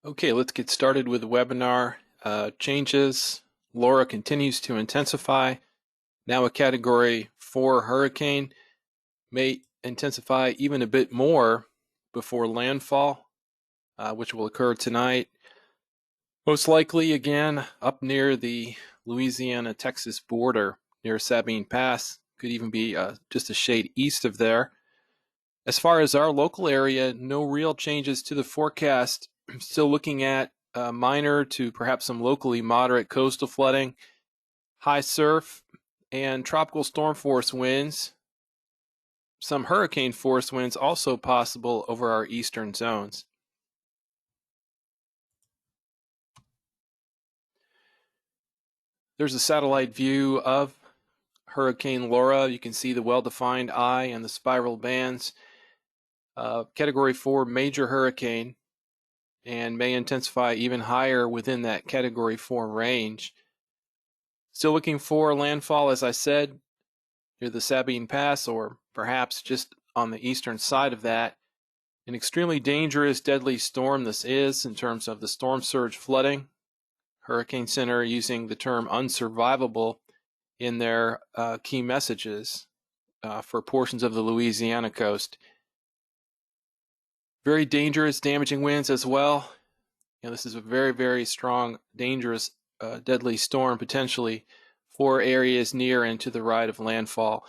Okay, let's get started with the webinar. Changes. Laura continues to intensify. Now a Category 4 hurricane, may intensify even a bit more before landfall, which will occur tonight. Most likely, again, up near the Louisiana-Texas border near Sabine Pass. Could even be just a shade east of there. As far as our local area, no real changes to the forecast. Still looking at minor to perhaps some locally moderate coastal flooding, high surf, and tropical storm force winds. Some hurricane force winds also possible over our eastern zones. There's a satellite view of Hurricane Laura. You can see the well-defined eye and the spiral bands. Category 4 major hurricane, and may intensify even higher within that Category 4 range. Still looking for landfall, as I said, near the Sabine Pass, or perhaps just on the eastern side of that. An extremely dangerous, deadly storm this is in terms of the storm surge flooding. Hurricane Center using the term unsurvivable in their key messages for portions of the Louisiana coast. Very dangerous, damaging winds as well. This is a very, very strong, dangerous, deadly storm potentially for areas near and to the right of landfall.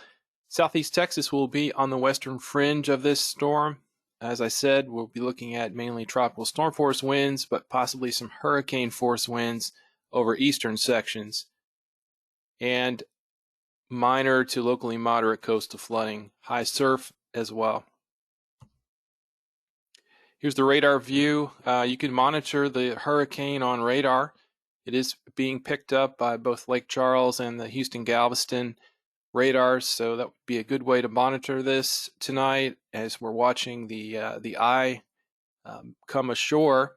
Southeast Texas will be on the western fringe of this storm. As I said, we'll be looking at mainly tropical storm force winds, but possibly some hurricane force winds over eastern sections, and minor to locally moderate coastal flooding, high surf as well. Here's the radar view. You can monitor the hurricane on radar. It is being picked up by both Lake Charles and the Houston Galveston radars, so that would be a good way to monitor this tonight as we're watching the eye come ashore.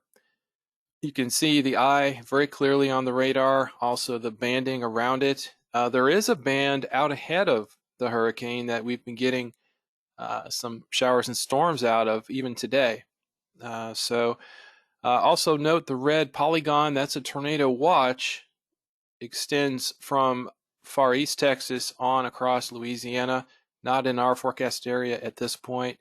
You can see the eye very clearly on the radar, also the banding around it. There is a band out ahead of the hurricane that we've been getting some showers and storms out of even today. Also note the red polygon, that's a tornado watch, extends from far east Texas on across Louisiana, not in our forecast area at this point.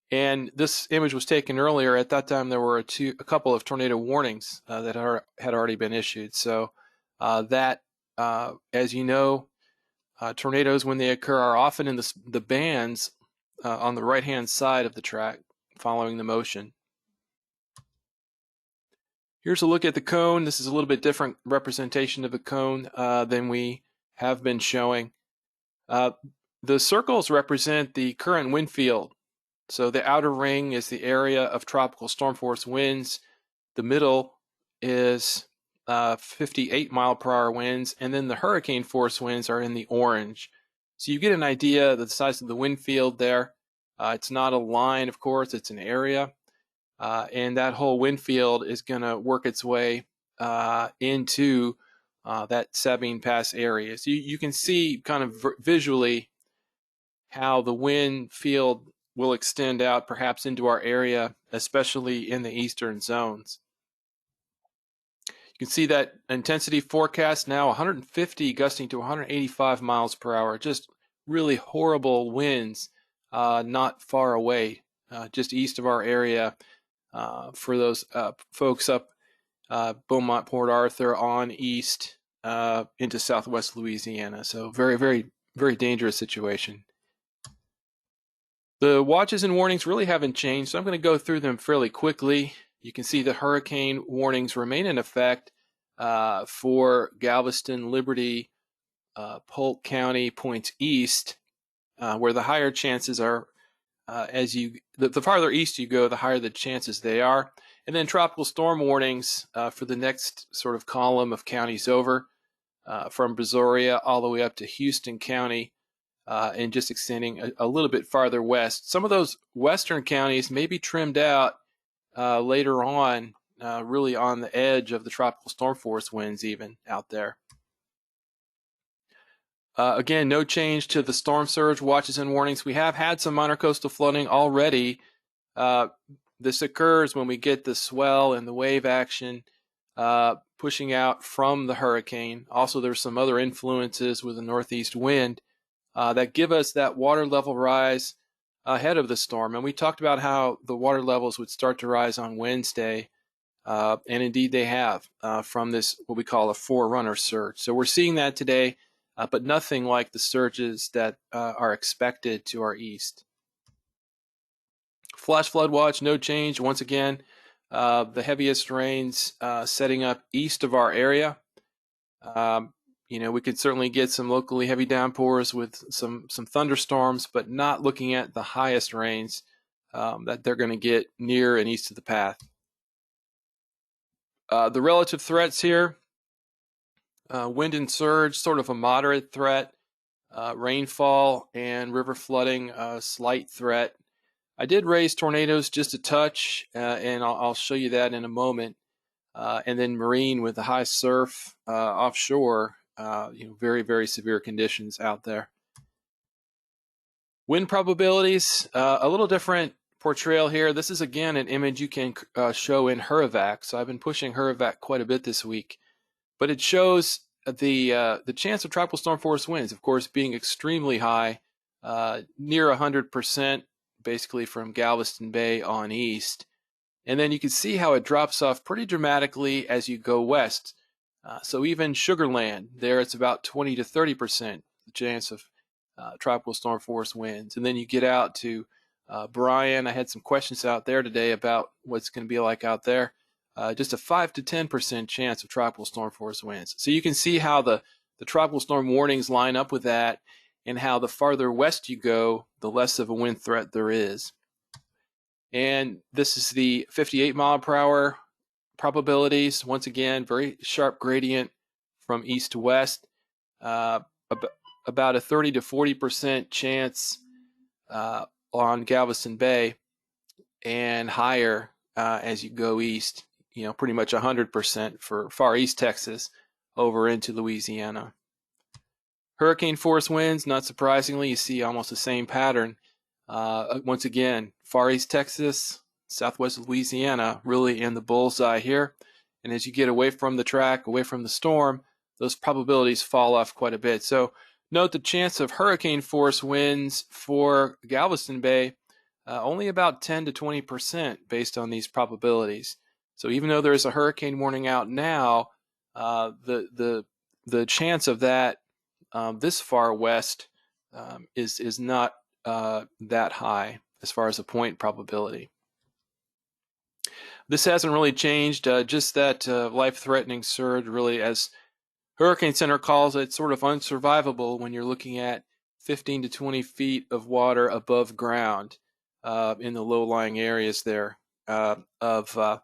And this image was taken earlier. At that time, there were a couple of tornado warnings that had already been issued. So as you know, tornadoes, when they occur, are often in the bands on the right-hand side of the track following the motion. Here's a look at the cone. This is a little bit different representation of the cone than we have been showing. The circles represent the current wind field. So the outer ring is the area of tropical storm force winds. The middle is 58 mile per hour winds, and then the hurricane force winds are in the orange. So you get an idea of the size of the wind field there. It's not a line, of course, it's an area. And that whole wind field is going to work its way into that Sabine Pass area. So you can see kind of visually how the wind field will extend out perhaps into our area, especially in the eastern zones. You can see that intensity forecast now 150 gusting to 185 miles per hour. Just really horrible winds not far away, just east of our area. For those folks up Beaumont, Port Arthur on east into southwest Louisiana. So very, very, very dangerous situation. The watches and warnings really haven't changed, so I'm going to go through them fairly quickly. You can see the hurricane warnings remain in effect for Galveston, Liberty, Polk County, points east, where the higher chances are. The farther east you go, the higher the chances they are. And then tropical storm warnings for the next sort of column of counties over, from Brazoria all the way up to Houston County, and just extending a little bit farther west. Some of those western counties may be trimmed out later on, really on the edge of the tropical storm force winds even out there. Again, no change to the storm surge watches and warnings. We have had some minor coastal flooding already This occurs when we get the swell and the wave action pushing out from the hurricane. Also, there's some other influences with the northeast wind that give us that water level rise ahead of the storm. And we talked about how the water levels would start to rise on Wednesday, and indeed they have from this, what we call a forerunner surge. So we're seeing that today, but nothing like the surges that are expected to our east. Flash flood watch, no change. Once again, the heaviest rains setting up east of our area. We could certainly get some locally heavy downpours with some thunderstorms, but not looking at the highest rains that they're going to get near and east of the path. The relative threats here, wind and surge, sort of a moderate threat. Rainfall and river flooding, a slight threat. I did raise tornadoes just a touch, and I'll show you that in a moment. And then marine with the high surf offshore, very, very severe conditions out there. Wind probabilities, a little different portrayal here. This is, again, an image you can show in Hurricane. So I've been pushing Hurricane quite a bit this week. But it shows the chance of tropical storm force winds, of course, being extremely high, near 100%, basically from Galveston Bay on east. And then you can see how it drops off pretty dramatically as you go west. So even Sugar Land, there it's about 20 to 30% chance of tropical storm force winds. And then you get out to Bryan. I had some questions out there today about what's going to be like out there. Just a 5 to 10% chance of tropical storm force winds. So you can see how the tropical storm warnings line up with that, and how the farther west you go, the less of a wind threat there is. And this is the 58 mile per hour probabilities. Once again, very sharp gradient from east to west. About a 30 to 40% chance on Galveston Bay, and higher as you go east. Pretty much 100% for far east Texas over into Louisiana. Hurricane force winds, not surprisingly, you see almost the same pattern. Once again, far east Texas, southwest Louisiana, really in the bullseye here. And as you get away from the track, away from the storm, those probabilities fall off quite a bit. So note the chance of hurricane force winds for Galveston Bay, only about 10 to 20% based on these probabilities. So even though there's a hurricane warning out now, the chance of that this far west is not that high as far as a point probability. This hasn't really changed, just that life-threatening surge, really, as Hurricane Center calls it, sort of unsurvivable when you're looking at 15 to 20 feet of water above ground in the low-lying areas there of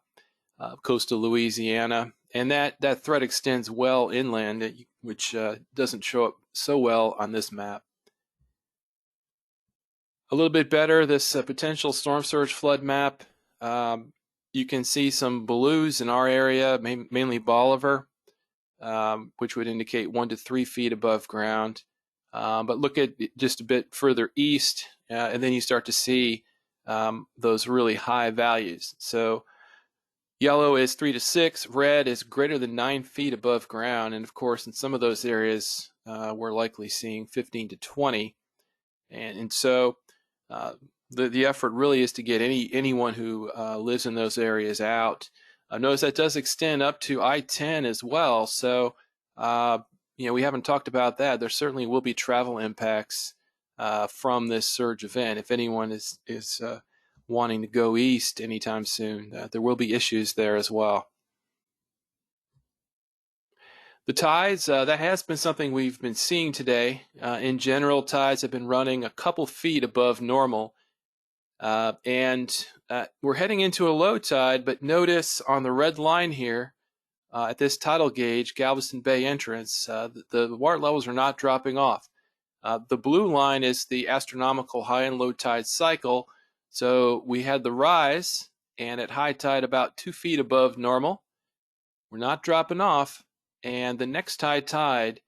coastal Louisiana. And that threat extends well inland, which doesn't show up so well on this map. A little bit better, this potential storm surge flood map. You can see some blues in our area, mainly Bolivar, which would indicate 1 to 3 feet above ground. But look at just a bit further east, and then you start to see those really high values. So yellow is 3 to 6, red is greater than 9 feet above ground, and of course in some of those areas we're likely seeing 15 to 20. And so the effort really is to get anyone who lives in those areas out. Notice that does extend up to I-10 as well, so we haven't talked about that. There certainly will be travel impacts from this surge event. If anyone is wanting to go east anytime soon, there will be issues there as well. The tides, that has been something we've been seeing today. In general, tides have been running a couple feet above normal. And we're heading into a low tide, but notice on the red line here, at this tidal gauge, Galveston Bay entrance, the water levels are not dropping off. The blue line is the astronomical high and low tide cycle. So we had the rise, and at high tide about 2 feet above normal. We're not dropping off. And the next high tide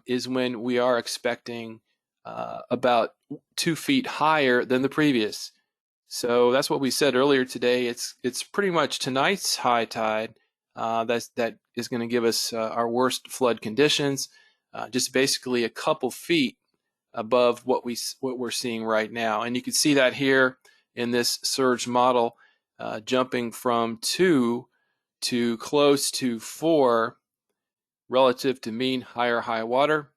is when we are expecting about 2 feet higher than the previous. So that's what we said earlier today. It's pretty much tonight's high tide that is going to give us our worst flood conditions, just basically a couple feet above what we're seeing right now. And you can see that here in this surge model, jumping from 2 to close to 4 relative to mean higher high water.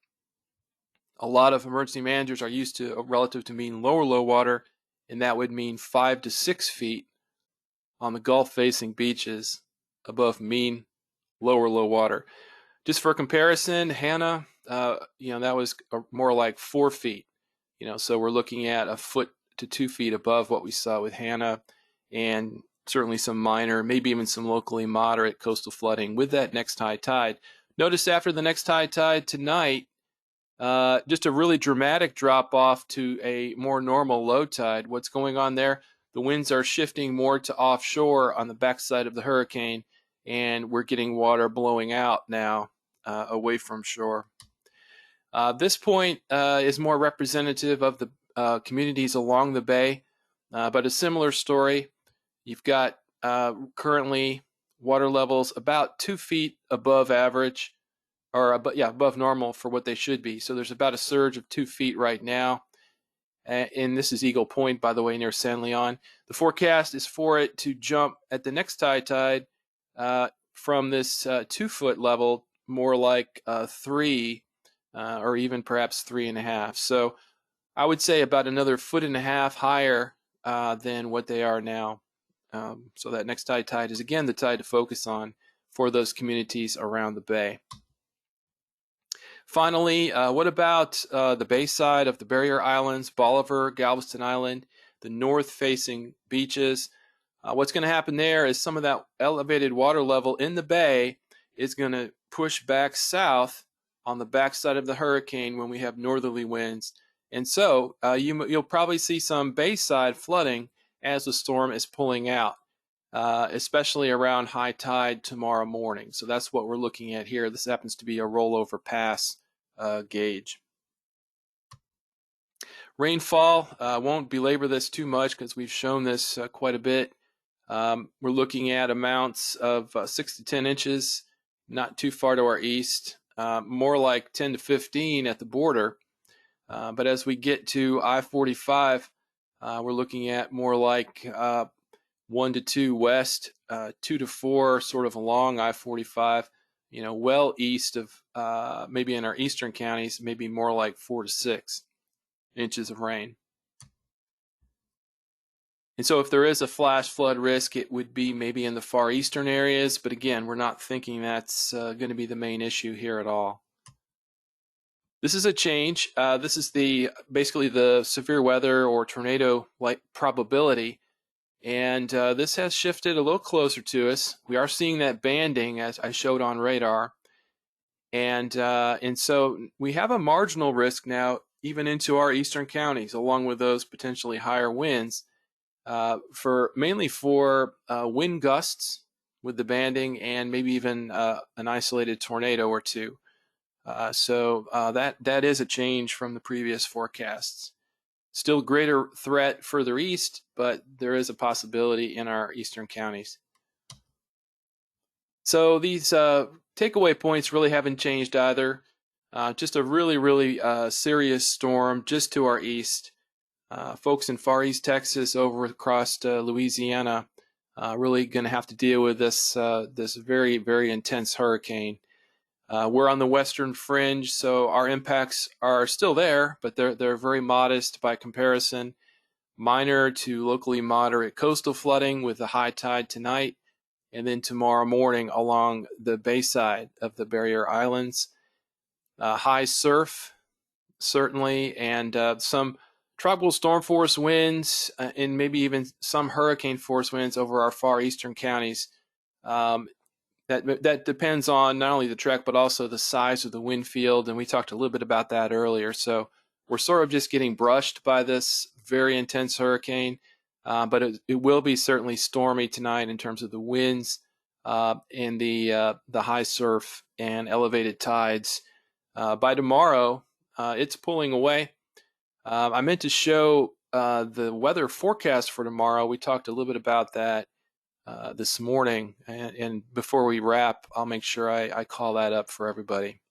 A lot of emergency managers are used to relative to mean lower low water, and that would mean 5 to 6 feet on the Gulf facing beaches above mean lower low water. Just for comparison, Hannah, that was more like 4 feet. So we're looking at a foot to 2 feet above what we saw with Hannah, and certainly some minor, maybe even some locally moderate coastal flooding with that next high tide. Notice after the next high tide tonight, just a really dramatic drop off to a more normal low tide. What's going on there? The winds are shifting more to offshore on the backside of the hurricane, and we're getting water blowing out now away from shore. This point is more representative of the communities along the bay, but a similar story. You've got currently water levels about 2 feet above average, or above normal for what they should be. So there's about a surge of 2 feet right now. And this is Eagle Point, by the way, near San Leon. The forecast is for it to jump at the next high tide from this 2-foot level, more like 3, or even perhaps 3.5. So I would say about another 1.5 feet higher than what they are now. So that next high tide is again the tide to focus on for those communities around the bay. Finally, what about the bay side of the Barrier Islands, Bolivar, Galveston Island, the north-facing beaches? What's going to happen there is some of that elevated water level in the bay is going to push back south on the backside of the hurricane when we have northerly winds. And so you'll probably see some bayside flooding as the storm is pulling out, especially around high tide tomorrow morning. So that's what we're looking at here. This happens to be a rollover pass gauge. Rainfall, won't belabor this too much because we've shown this quite a bit. We're looking at amounts of 6 to 10 inches, not too far to our east, more like 10 to 15 at the border. But as we get to I-45, we're looking at more like 1 to 2 west, 2 to 4 sort of along I-45, well east of maybe in our eastern counties, maybe more like 4 to 6 inches of rain. And so if there is a flash flood risk, it would be maybe in the far eastern areas. But again, we're not thinking that's going to be the main issue here at all. This is a change. This is basically the severe weather or tornado-like probability. And this has shifted a little closer to us. We are seeing that banding as I showed on radar. And so we have a marginal risk now, even into our eastern counties, along with those potentially higher winds, mainly for wind gusts with the banding and maybe even an isolated tornado or two. So that is a change from the previous forecasts. Still greater threat further east, but there is a possibility in our eastern counties. So these takeaway points really haven't changed either. Just a really, really serious storm just to our east. Folks in Far East Texas over across Louisiana really going to have to deal with this very, very intense hurricane. We're on the western fringe, so our impacts are still there, but they're very modest by comparison. Minor to locally moderate coastal flooding with a high tide tonight, and then tomorrow morning along the bayside of the Barrier Islands. High surf, certainly, and some tropical storm force winds, and maybe even some hurricane force winds over our far eastern counties. That depends on not only the track, but also the size of the wind field, and we talked a little bit about that earlier. So we're sort of just getting brushed by this very intense hurricane, but it will be certainly stormy tonight in terms of the winds and the high surf and elevated tides. By tomorrow, it's pulling away. I meant to show the weather forecast for tomorrow, we talked a little bit about that this morning, and before we wrap, I'll make sure I call that up for everybody.